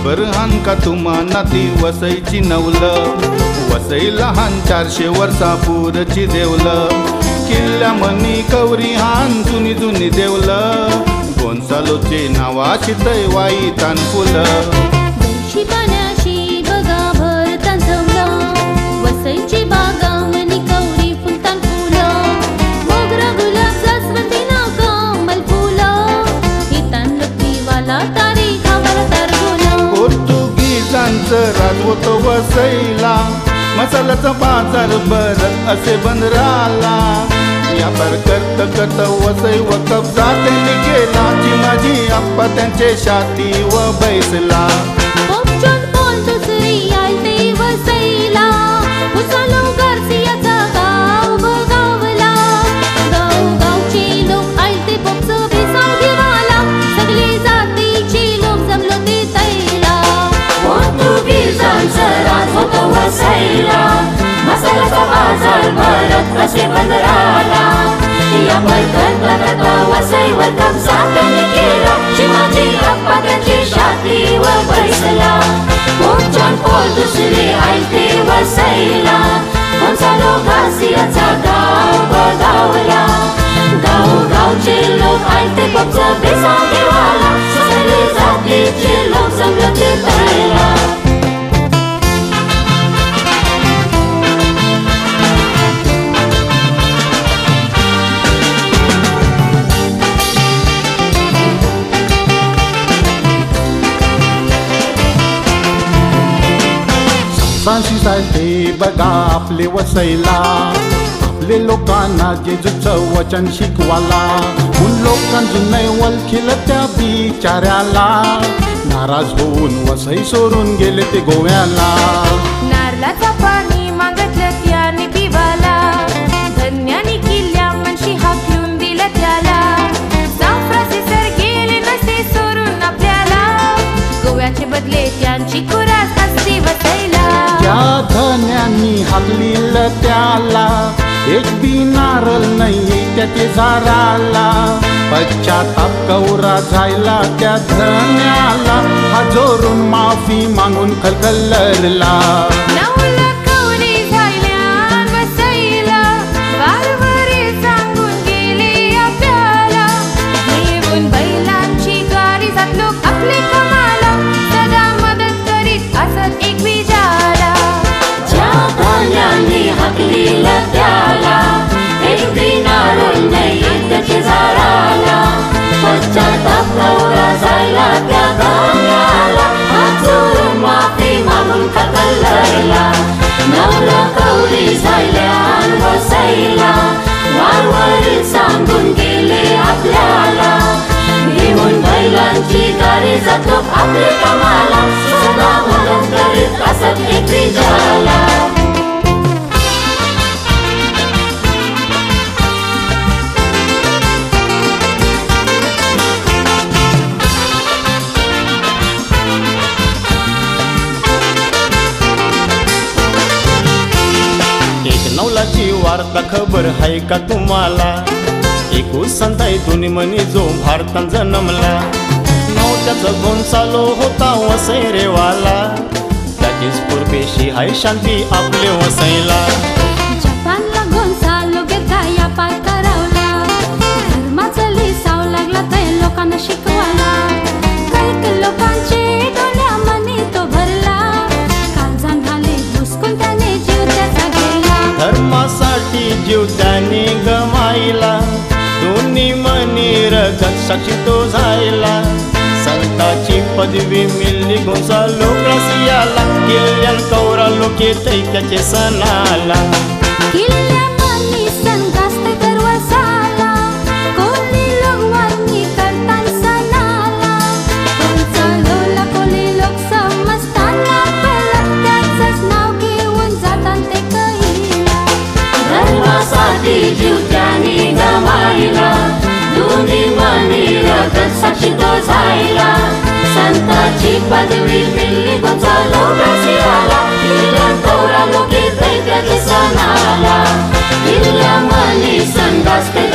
खबर हान का तुम्हा नाती वसईची नवलं, वसई लहान 400 वर्षापूरची देवलं, किल्ल्या मनी कवरी हान जुनी जुनी देवलं, गोंसालोचे नावा शितय वाई तान फुलं. देशी पाण्याशी बघा भरतान जमलं, वसईची बागा मनी कवरी फुलतान फुलं, मोगरा गुलाब जास्वंदी ना कमल फुलं, हितान लक्ष्मीवाला तारीखावर तरगुलं. पोर्तुगीजांचं राज होतं वसईला, मसाल्याचा बाजार भरत असे बंदराला, व्यापार करत वसई व कब्जा त्यांनी केला, चिमाजी आप्पा त्यांचे शाती व बैसला. पोप जॉन पॉल दुसरी आलते वसईला, उसालो गार्सियाचा गाव बगावला, गावगावचे लोक आलते पोपचं बेसाव घेवाला, सगळे जातीचे लोक जमलो ते तैला. पोर्तुगीजांचं राज होतं वसईला, मसाल्याचा बाजार भरत असे बंदराला, व्यापार करत वसईवर कब्जा त्यांनी केला, चिमाजी आप्पा त्यांची शाती व बैसला. पोप जॉन पॉल दुसरे आलते वसईला, गोंसालो गार्सियाचा गाव बगावला, गावगावचे लोक आलते पोपचं बेसाव घेवाला, सगळे जातीचे लोक जमलो ते तैला. सांशी सारखे बघा आपले वसईला, आपले लोकांना जेजूचं वचन शिकवाला, उन लोकांचं नाही वलखिल त्या बिचाऱ्याला, नाराज होऊन वसई सोडून गेले ते गोव्याला. नारळाचा पाणी मागितलं त्याने पिवाला, धन्यानी किल्ल्या मनशी हाकलून दिलं त्याला, साफ्रासे सर गेले नसे सोडून आपल्याला, गोव्याचे बदले त्यांची कुरास असती वसईला. त्या धन्यांनी हाकलील त्याला, एक बी नारळ नाही त्याचे झाडाला, पश्चाताप कवरा जायला त्या धन्याला, हाजोरून माफी मागून खलखलरला. नवला कवरी झाल्यान वसईला, वारवरे सांगून गेले आपल्याला, घेऊन बैलांची गाडी जात लोक आपले कमाला, सदा मदत करीत असत एकमेकाला. ज्या धन्यांनी हाकलीलं त्याला, एक बी नारळ नाही त्याचे झाडाला, पश्चाताप कवरा जायला त्या धन्याला, हात जोडून माफी मागून खलखलरला. नवला कवरी झाल्यान वसईला, वारवरी सांगून गेले आपल्याला, घेऊन बैलांची गाडी जात लोक आपले कामाला, सदा मदत करीत असत एकमेकाला. नवलाची वार्ता खबर हाय का तुम्हाला, एक संताई दोन्ही मनी जो भारतात जन्मला, नवत्याचा गोंसालो होता वसई रेवाला, त्याचीच पूर्वेशी हाय शांती आपले वसईला. जपानला गोंसालो गेला व्यापार करावला, धर्माचा लिसाव लागला ते लोकांना शिकवायला, काही लोकांचे डोळ्या मनी तो भरला, काळजान झाले घुसकून त्याने जीव त्याचा गेला. धर्मासाठी जीव त्याने गमाईला, दोन्ही मनी रगत साक्षी तो झायला, संताची पदवी मिळली गोंसालो गार्सियाला, किल्ल्यान कवरा लोक येतय त्याचे सणाला. किल्ल्या मनी सण गाजते दर वर्षाला, कोली लोक वारणी करतान सणाला, गोंसालोला कोली लोक समजताना पहिलं त्याचंच नाव घेऊन जातान ते कहिला. धर्मासाठी जीव त्याने गमाईला, दोन्ही मनी रगत साक्षी तो झायला, संताची पदवी मिळली गोंसालो गार्सियाला, किल्ल्यान कवरा लोक येतय त्याचे सणाला, किल्ल्या मनी सण गाजते